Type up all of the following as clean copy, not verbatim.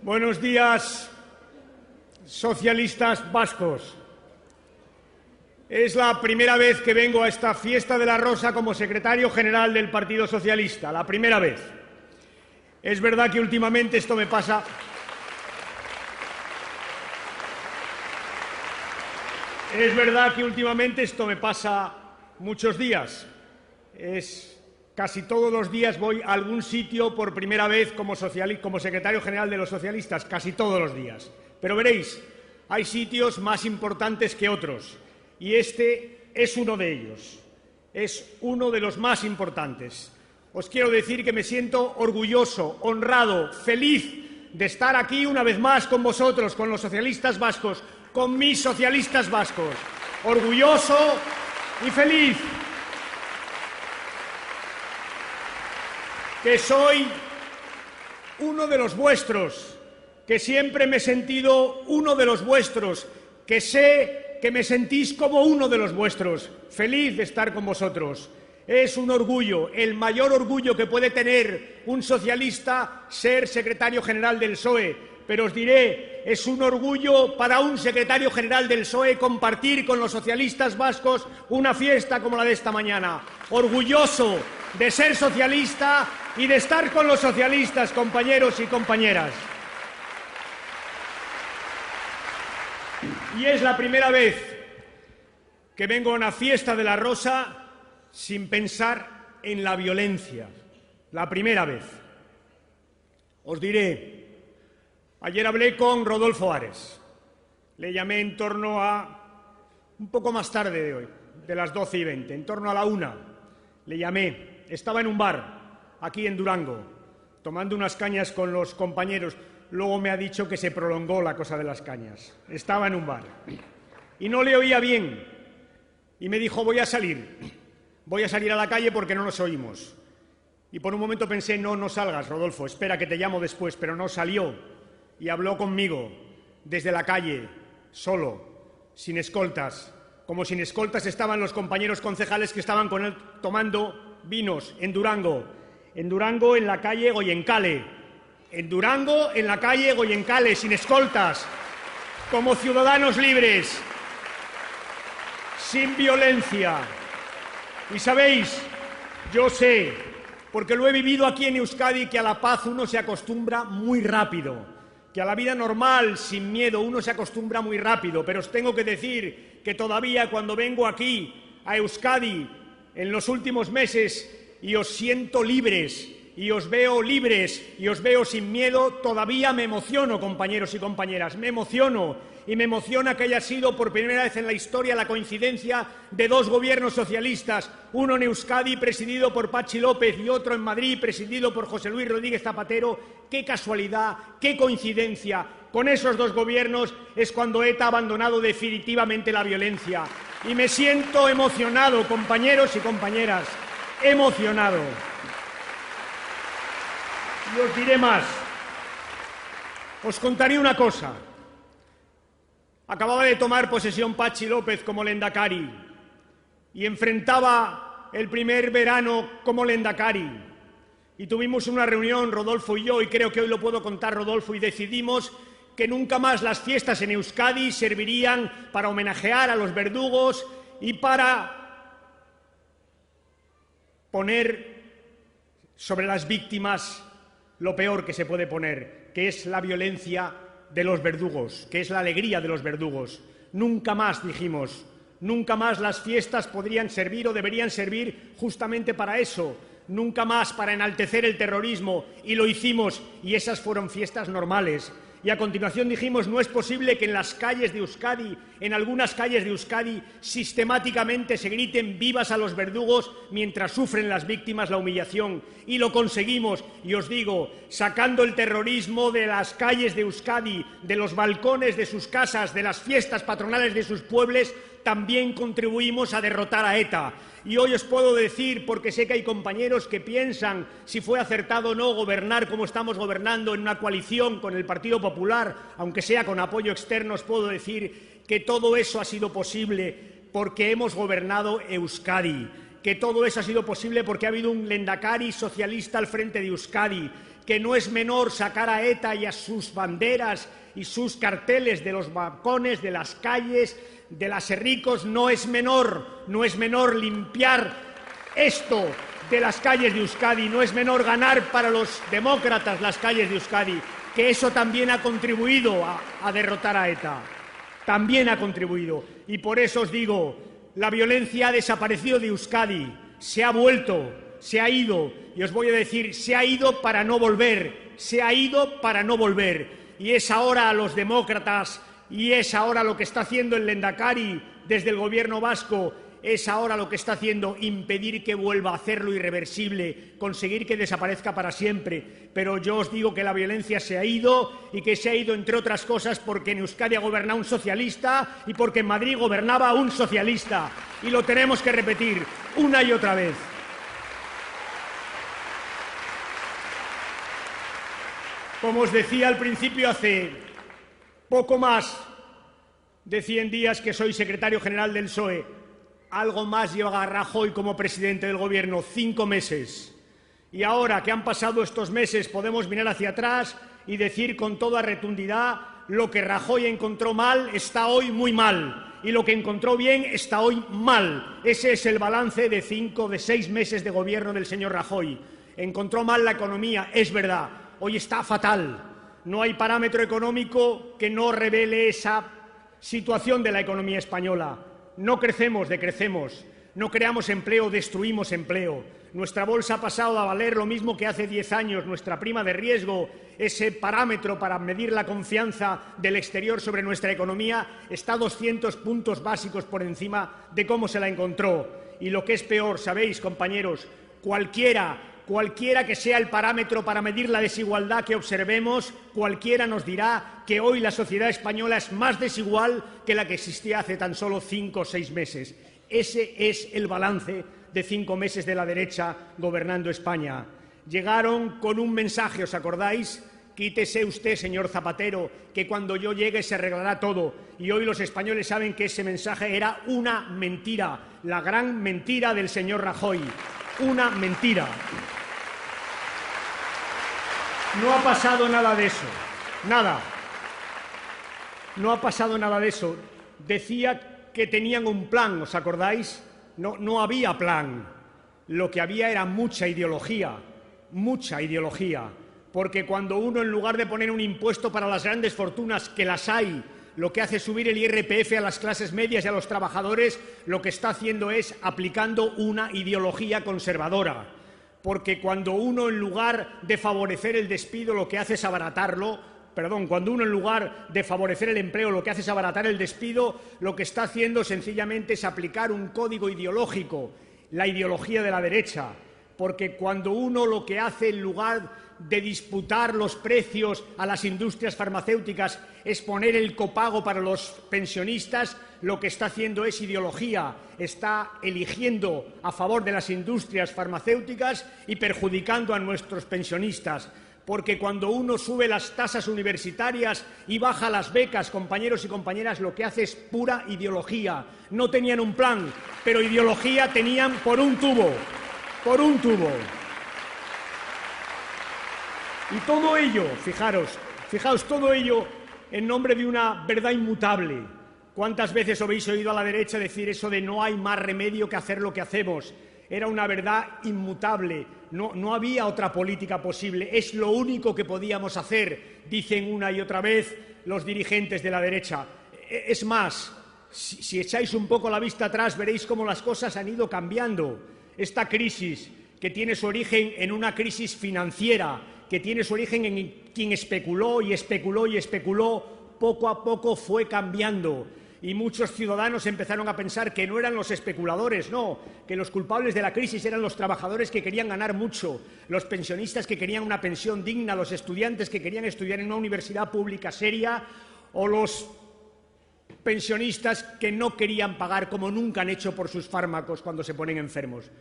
Buenos días, socialistas vascos. Es la primera vez que vengo a esta fiesta de la Rosa como secretario general del Partido Socialista, la primera vez. Es verdad que últimamente esto me pasa. Es verdad que últimamente esto me pasa muchos días. Casi todos los días voy a algún sitio por primera vez como secretario general de los socialistas, casi todos los días. Pero veréis, hay sitios más importantes que otros, y este es uno de ellos. Es uno de los más importantes. Os quiero decir que me siento orgulloso, honrado, feliz de estar aquí una vez más con vosotros, con los socialistas vascos, con mis socialistas vascos. Orgulloso y feliz. Que soy uno de los vuestros, que siempre me he sentido uno de los vuestros, que sé que me sentís como uno de los vuestros. Feliz de estar con vosotros. Es un orgullo, el mayor orgullo que puede tener un socialista ser secretario general del PSOE. Pero os diré, es un orgullo para un secretario general del PSOE compartir con los socialistas vascos una fiesta como la de esta mañana. Orgulloso de ser socialista y de estar con los socialistas, compañeros y compañeras. Y es la primera vez que vengo a una fiesta de la Rosa sin pensar en la violencia. La primera vez. Os diré, ayer hablé con Rodolfo Ares. Le llamé en torno a un poco más tarde de hoy, de las 12:20, en torno a la 1. Le llamé. Estaba en un bar, aquí en Durango, tomando unas cañas con los compañeros. Luego me ha dicho que se prolongó la cosa de las cañas. Estaba en un bar. Y no le oía bien. Y me dijo, voy a salir a la calle porque no nos oímos. Y por un momento pensé, no salgas, Rodolfo, espera que te llamo después. Pero no salió. Y habló conmigo, desde la calle, solo, sin escoltas. Como sin escoltas estaban los compañeros concejales que estaban con él tomando vinos en Durango, en la calle Goyenkale, sin escoltas, como ciudadanos libres, sin violencia. Y sabéis, yo sé, porque lo he vivido aquí en Euskadi, que a la paz uno se acostumbra muy rápido, que a la vida normal, sin miedo, uno se acostumbra muy rápido, pero os tengo que decir que todavía cuando vengo aquí a Euskadi en los últimos meses y os siento libres, y os veo libres, y os veo sin miedo, todavía me emociono, compañeros y compañeras, me emociono, y me emociona que haya sido por primera vez en la historia la coincidencia de dos gobiernos socialistas, uno en Euskadi presidido por Patxi López y otro en Madrid presidido por José Luis Rodríguez Zapatero. ¡Qué casualidad, qué coincidencia! Con esos dos gobiernos es cuando ETA ha abandonado definitivamente la violencia. Y me siento emocionado, compañeros y compañeras, emocionado. Y os diré más. Os contaré una cosa. Acababa de tomar posesión Patxi López como lehendakari y enfrentaba el primer verano como lehendakari. Y tuvimos una reunión, Rodolfo y yo, y creo que hoy lo puedo contar, Rodolfo, y decidimos que nunca más las fiestas en Euskadi servirían para homenajear a los verdugos y para poner sobre las víctimas lo peor que se puede poner, que es la violencia de los verdugos, que es la alegría de los verdugos. Nunca más, dijimos, nunca más las fiestas podrían servir o deberían servir justamente para eso, nunca más para enaltecer el terrorismo, y lo hicimos, y esas fueron fiestas normales. Y a continuación dijimos, no es posible que en las calles de Euskadi, en algunas calles de Euskadi, sistemáticamente se griten vivas a los verdugos mientras sufren las víctimas la humillación. Y lo conseguimos, y os digo, sacando el terrorismo de las calles de Euskadi, de los balcones de sus casas, de las fiestas patronales de sus pueblos, también contribuimos a derrotar a ETA. Y hoy os puedo decir, porque sé que hay compañeros que piensan si fue acertado o no gobernar como estamos gobernando en una coalición con el Partido Popular, aunque sea con apoyo externo, os puedo decir que todo eso ha sido posible porque hemos gobernado Euskadi, que todo eso ha sido posible porque ha habido un lehendakari socialista al frente de Euskadi, que no es menor sacar a ETA y a sus banderas y sus carteles de los balcones, de las calles, de las Herricos, no es menor limpiar esto de las calles de Euskadi, no es menor ganar para los demócratas las calles de Euskadi, que eso también ha contribuido a derrotar a ETA, también ha contribuido. Y por eso os digo, la violencia ha desaparecido de Euskadi, se ha vuelto, se ha ido, y os voy a decir, se ha ido para no volver, se ha ido para no volver. Y es ahora a los demócratas, y es ahora lo que está haciendo el Lehendakari desde el gobierno vasco, es ahora lo que está haciendo impedir que vuelva a hacerlo irreversible, conseguir que desaparezca para siempre. Pero yo os digo que la violencia se ha ido, y que se ha ido, entre otras cosas, porque en Euskadi ha gobernado un socialista y porque en Madrid gobernaba un socialista. Y lo tenemos que repetir una y otra vez. Como os decía al principio, hace poco más de 100 días que soy secretario general del PSOE. Algo más lleva Rajoy como presidente del Gobierno, 5 meses. Y ahora que han pasado estos meses podemos mirar hacia atrás y decir con toda rotundidad: lo que Rajoy encontró mal está hoy muy mal, y lo que encontró bien está hoy mal. Ese es el balance de 6 meses de gobierno del señor Rajoy. Encontró mal la economía, es verdad. Hoy está fatal. No hay parámetro económico que no revele esa situación de la economía española. No crecemos, decrecemos. No creamos empleo, destruimos empleo. Nuestra bolsa ha pasado a valer lo mismo que hace 10 años. Nuestra prima de riesgo, ese parámetro para medir la confianza del exterior sobre nuestra economía, está 200 puntos básicos por encima de cómo se la encontró. Y lo que es peor, sabéis, compañeros, cualquiera que sea el parámetro para medir la desigualdad que observemos, cualquiera nos dirá que hoy la sociedad española es más desigual que la que existía hace tan solo 5 o 6 meses. Ese es el balance de 5 meses de la derecha gobernando España. Llegaron con un mensaje, ¿os acordáis? Quítese usted, señor Zapatero, que cuando yo llegue se arreglará todo. Y hoy los españoles saben que ese mensaje era una mentira, la gran mentira del señor Rajoy. Una mentira. No ha pasado nada de eso, nada. No ha pasado nada de eso. Decía que tenían un plan, ¿os acordáis? No había plan. Lo que había era mucha ideología, porque cuando uno, en lugar de poner un impuesto para las grandes fortunas, que las hay, lo que hace es subir el IRPF a las clases medias y a los trabajadores, lo que está haciendo es aplicando una ideología conservadora. Porque cuando uno, en lugar de favorecer el despido, lo que hace es abaratarlo, cuando uno, en lugar de favorecer el empleo, lo que hace es abaratar el despido, lo que está haciendo sencillamente es aplicar un código ideológico, la ideología de la derecha. Porque cuando uno lo que hace, en lugar de disputar los precios a las industrias farmacéuticas, es poner el copago para los pensionistas, lo que está haciendo es ideología. Está eligiendo a favor de las industrias farmacéuticas y perjudicando a nuestros pensionistas. Porque cuando uno sube las tasas universitarias y baja las becas, compañeros y compañeras, lo que hace es pura ideología. No tenían un plan, pero ideología tenían por un tubo. Y todo ello, fijaos, todo ello en nombre de una verdad inmutable. ¿Cuántas veces habéis oído a la derecha decir eso de no hay más remedio que hacer lo que hacemos? Era una verdad inmutable, no había otra política posible, es lo único que podíamos hacer, dicen una y otra vez los dirigentes de la derecha. Es más, si echáis un poco la vista atrás, veréis cómo las cosas han ido cambiando. Esta crisis, que tiene su origen en una crisis financiera, que tiene su origen en quien especuló, poco a poco fue cambiando. Y muchos ciudadanos empezaron a pensar que no eran los especuladores, no, que los culpables de la crisis eran los trabajadores que querían ganar mucho, los pensionistas que querían una pensión digna, los estudiantes que querían estudiar en una universidad pública seria, o los pensionistas que no querían pagar, como nunca han hecho, por sus fármacos cuando se ponen enfermos.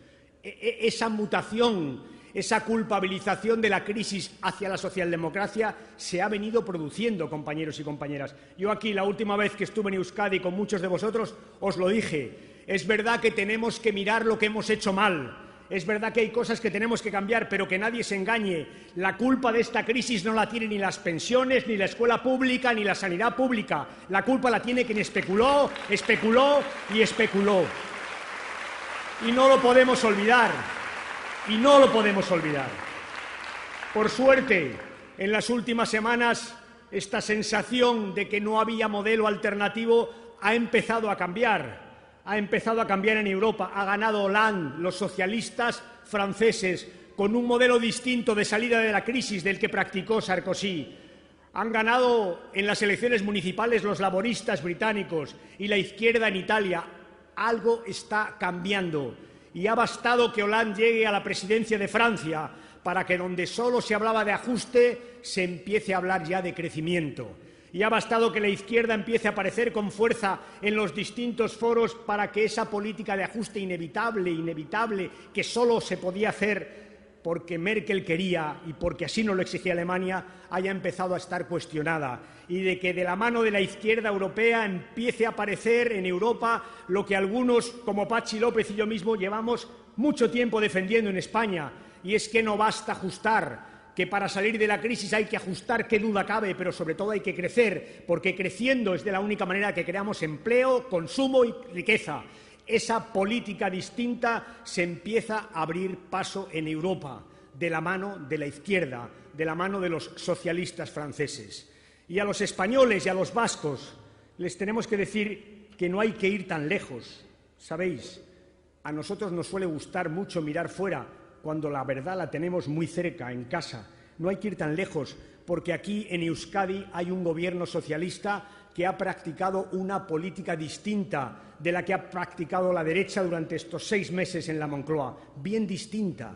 Esa mutación, esa culpabilización de la crisis hacia la socialdemocracia se ha venido produciendo, compañeros y compañeras. Yo aquí, la última vez que estuve en Euskadi con muchos de vosotros, os lo dije. Es verdad que tenemos que mirar lo que hemos hecho mal. Es verdad que hay cosas que tenemos que cambiar, pero que nadie se engañe. La culpa de esta crisis no la tienen ni las pensiones, ni la escuela pública, ni la sanidad pública. La culpa la tiene quien especuló, especuló y especuló. Y no lo podemos olvidar. Y no lo podemos olvidar. Por suerte, en las últimas semanas, esta sensación de que no había modelo alternativo ha empezado a cambiar. Ha empezado a cambiar en Europa. Ha ganado Hollande, los socialistas franceses, con un modelo distinto de salida de la crisis del que practicó Sarkozy. Han ganado en las elecciones municipales los laboristas británicos y la izquierda en Italia. Algo está cambiando. Y ha bastado que Hollande llegue a la presidencia de Francia para que donde solo se hablaba de ajuste se empiece a hablar ya de crecimiento. Y ha bastado que la izquierda empiece a aparecer con fuerza en los distintos foros para que esa política de ajuste inevitable, que solo se podía hacer porque Merkel quería y porque así nos lo exigía Alemania, haya empezado a estar cuestionada. Y de que de la mano de la izquierda europea empiece a aparecer en Europa lo que algunos, como Patxi López y yo mismo, llevamos mucho tiempo defendiendo en España, y es que no basta ajustar, que para salir de la crisis hay que ajustar, qué duda cabe, pero sobre todo hay que crecer, porque creciendo es de la única manera que creamos empleo, consumo y riqueza. Esa política distinta se empieza a abrir paso en Europa, de la mano de la izquierda, de la mano de los socialistas franceses. Y a los españoles y a los vascos les tenemos que decir que no hay que ir tan lejos. ¿Sabéis? A nosotros nos suele gustar mucho mirar fuera, cuando la verdad la tenemos muy cerca, en casa. No hay que ir tan lejos, porque aquí en Euskadi hay un gobierno socialista que ha practicado una política distinta de la que ha practicado la derecha durante estos 6 meses en la Moncloa, bien distinta.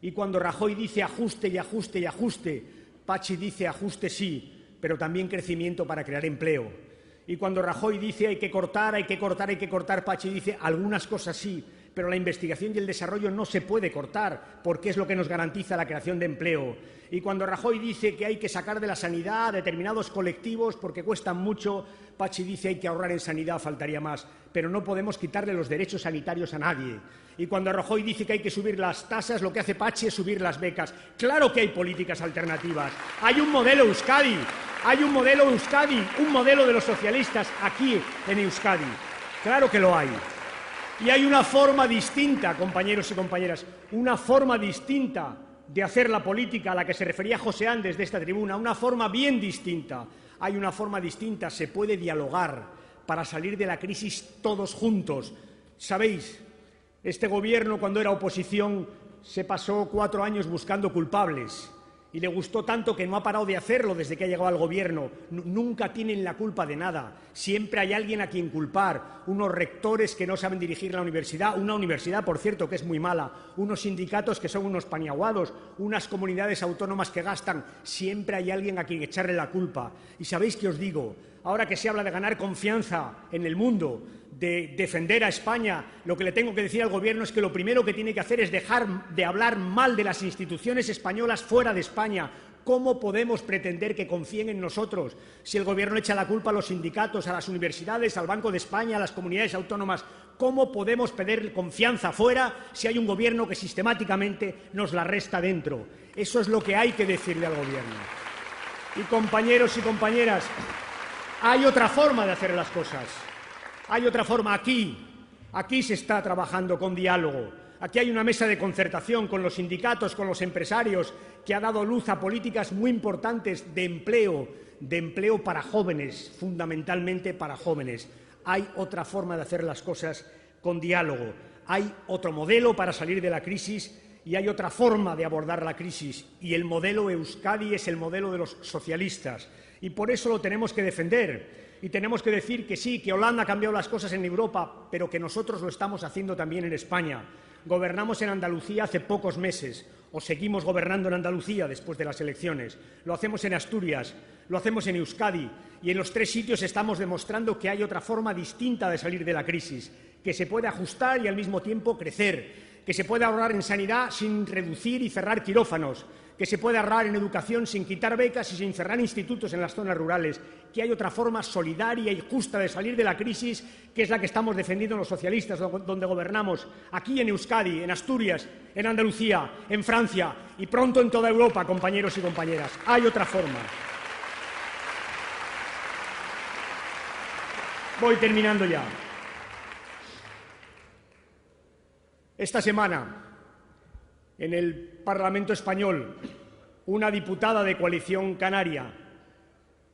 Y cuando Rajoy dice ajuste y ajuste y ajuste, Patxi dice ajuste sí, pero también crecimiento para crear empleo. Y cuando Rajoy dice hay que cortar, hay que cortar, hay que cortar, Patxi dice algunas cosas sí, pero la investigación y el desarrollo no se puede cortar, porque es lo que nos garantiza la creación de empleo. Y cuando Rajoy dice que hay que sacar de la sanidad a determinados colectivos porque cuestan mucho, Patxi dice hay que ahorrar en sanidad, faltaría más, pero no podemos quitarle los derechos sanitarios a nadie. Y cuando Rajoy dice que hay que subir las tasas, lo que hace Patxi es subir las becas. Claro que hay políticas alternativas. Hay un modelo Euskadi, un modelo de los socialistas aquí en Euskadi. Claro que lo hay. Y hay una forma distinta, compañeros y compañeras, una forma distinta de hacer la política a la que se refería José Án desde esta tribuna, una forma bien distinta. Hay una forma distinta, se puede dialogar para salir de la crisis todos juntos. ¿Sabéis? Este gobierno, cuando era oposición, se pasó 4 años buscando culpables. Y le gustó tanto que no ha parado de hacerlo desde que ha llegado al gobierno. Nunca tienen la culpa de nada. Siempre hay alguien a quien culpar. Unos rectores que no saben dirigir la universidad, una universidad, por cierto, que es muy mala, unos sindicatos que son unos paniaguados, unas comunidades autónomas que gastan. Siempre hay alguien a quien echarle la culpa. Y ¿sabéis qué os digo? Ahora que se habla de ganar confianza en el mundo, de defender a España, lo que le tengo que decir al Gobierno es que lo primero que tiene que hacer es dejar de hablar mal de las instituciones españolas fuera de España. ¿Cómo podemos pretender que confíen en nosotros si el Gobierno echa la culpa a los sindicatos, a las universidades, al Banco de España, a las comunidades autónomas? ¿Cómo podemos pedir confianza fuera si hay un Gobierno que sistemáticamente nos la resta dentro? Eso es lo que hay que decirle al Gobierno. Y compañeros y compañeras, hay otra forma de hacer las cosas. Hay otra forma aquí se está trabajando con diálogo. Aquí hay una mesa de concertación con los sindicatos, con los empresarios, que ha dado luz a políticas muy importantes de empleo para jóvenes, fundamentalmente para jóvenes. Hay otra forma de hacer las cosas con diálogo. Hay otro modelo para salir de la crisis y hay otra forma de abordar la crisis. Y el modelo Euskadi es el modelo de los socialistas. Y por eso lo tenemos que defender. Y tenemos que decir que sí, que Hollande ha cambiado las cosas en Europa, pero que nosotros lo estamos haciendo también en España. Gobernamos en Andalucía hace pocos meses, o seguimos gobernando en Andalucía después de las elecciones. Lo hacemos en Asturias, lo hacemos en Euskadi, y en los 3 sitios estamos demostrando que hay otra forma distinta de salir de la crisis, que se puede ajustar y al mismo tiempo crecer, que se puede ahorrar en sanidad sin reducir y cerrar quirófanos, que se puede ahorrar en educación sin quitar becas y sin cerrar institutos en las zonas rurales, que hay otra forma solidaria y justa de salir de la crisis, que es la que estamos defendiendo los socialistas, donde gobernamos, aquí en Euskadi, en Asturias, en Andalucía, en Francia y pronto en toda Europa, compañeros y compañeras. Hay otra forma. Voy terminando ya. Esta semana, en el Parlamento español, una diputada de Coalición Canaria,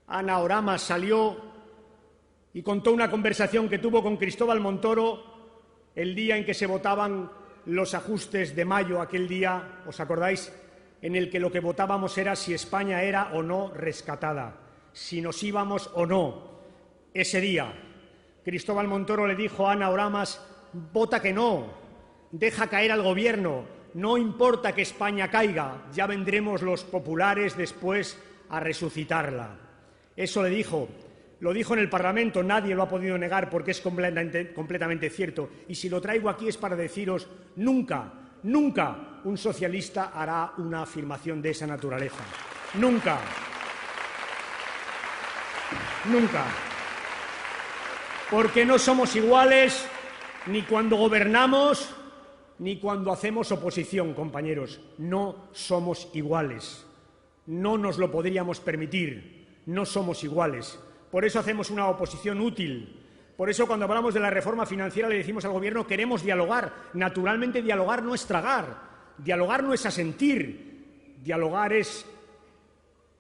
Ana Oramas, salió y contó una conversación que tuvo con Cristóbal Montoro el día en que se votaban los ajustes de mayo, aquel día, ¿os acordáis?, en el que lo que votábamos era si España era o no rescatada, si nos íbamos o no. Ese día, Cristóbal Montoro le dijo a Ana Oramas: vota que no, deja caer al Gobierno, no importa que España caiga, ya vendremos los populares después a resucitarla. Eso le dijo, lo dijo en el Parlamento, nadie lo ha podido negar porque es completamente cierto. Y si lo traigo aquí es para deciros, nunca, nunca un socialista hará una afirmación de esa naturaleza. Nunca. Nunca. Porque no somos iguales ni cuando gobernamos ni cuando hacemos oposición, compañeros. No somos iguales. No nos lo podríamos permitir. No somos iguales. Por eso hacemos una oposición útil. Por eso cuando hablamos de la reforma financiera le decimos al Gobierno: queremos dialogar. Naturalmente dialogar no es tragar. Dialogar no es asentir. Dialogar es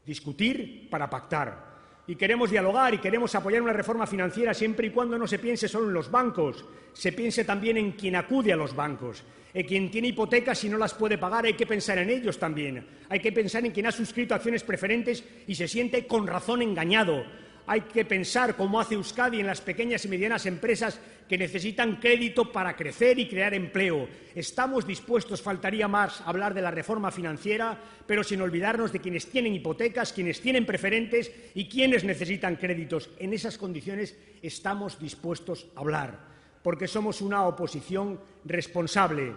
discutir para pactar. Y queremos dialogar y queremos apoyar una reforma financiera siempre y cuando no se piense solo en los bancos, se piense también en quien acude a los bancos, en quien tiene hipotecas y no las puede pagar. Hay que pensar en ellos también. Hay que pensar en quien ha suscrito acciones preferentes y se siente con razón engañado. Hay que pensar, como hace Euskadi, en las pequeñas y medianas empresas que necesitan crédito para crecer y crear empleo. Estamos dispuestos, faltaría más, a hablar de la reforma financiera, pero sin olvidarnos de quienes tienen hipotecas, quienes tienen preferentes y quienes necesitan créditos. En esas condiciones estamos dispuestos a hablar, porque somos una oposición responsable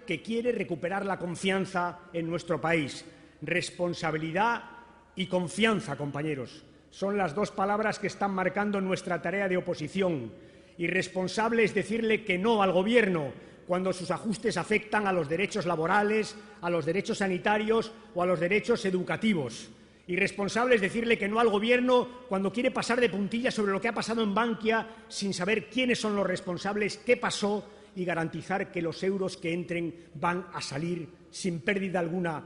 que quiere recuperar la confianza en nuestro país. Responsabilidad y confianza, compañeros, son las dos palabras que están marcando nuestra tarea de oposición. Irresponsable es decirle que no al Gobierno cuando sus ajustes afectan a los derechos laborales, a los derechos sanitarios o a los derechos educativos. Irresponsable es decirle que no al Gobierno cuando quiere pasar de puntillas sobre lo que ha pasado en Bankia sin saber quiénes son los responsables, qué pasó y garantizar que los euros que entren van a salir sin pérdida alguna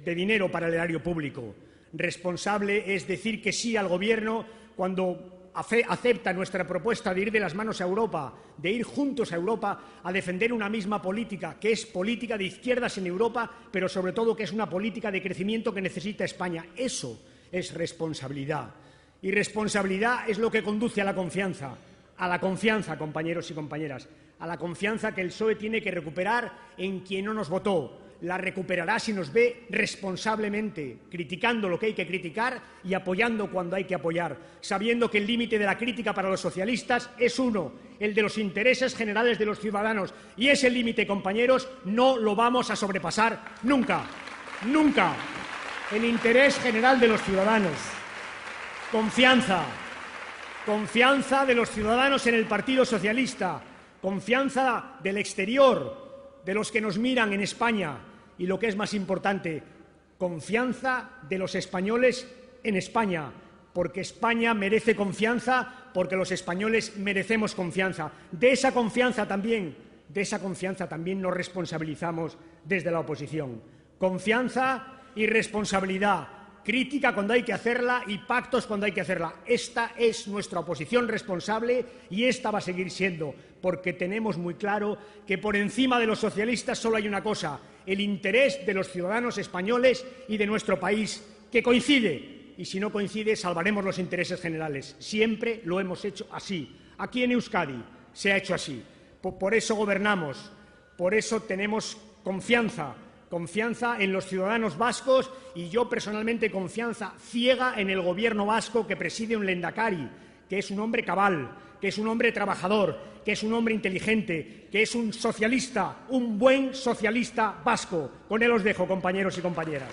de dinero para el erario público. Responsable es decir que sí al Gobierno cuando acepta nuestra propuesta de ir de las manos a Europa, de ir juntos a Europa a defender una misma política, que es política de izquierdas en Europa, pero sobre todo que es una política de crecimiento que necesita España. Eso es responsabilidad. Y responsabilidad es lo que conduce a la confianza, compañeros y compañeras, a la confianza que el PSOE tiene que recuperar en quien no nos votó. La recuperará si nos ve responsablemente, criticando lo que hay que criticar y apoyando cuando hay que apoyar, sabiendo que el límite de la crítica para los socialistas es uno, el de los intereses generales de los ciudadanos. Y ese límite, compañeros, no lo vamos a sobrepasar nunca, nunca. El interés general de los ciudadanos. Confianza. Confianza de los ciudadanos en el Partido Socialista. Confianza del exterior, de los que nos miran en España. Y lo que es más importante, confianza de los españoles en España, porque España merece confianza, porque los españoles merecemos confianza. De esa confianza también nos responsabilizamos desde la oposición. Confianza y responsabilidad, crítica cuando hay que hacerla y pactos cuando hay que hacerla. Esta es nuestra oposición responsable y esta va a seguir siendo, porque tenemos muy claro que por encima de los socialistas solo hay una cosa: el interés de los ciudadanos españoles y de nuestro país, que coincide. Y si no coincide, salvaremos los intereses generales. Siempre lo hemos hecho así. Aquí en Euskadi se ha hecho así. Por eso gobernamos, por eso tenemos confianza en los ciudadanos vascos y yo personalmente confianza ciega en el Gobierno vasco que preside un lehendakari que es un hombre cabal, que es un hombre trabajador, que es un hombre inteligente, que es un socialista, un buen socialista vasco. Con él os dejo, compañeros y compañeras.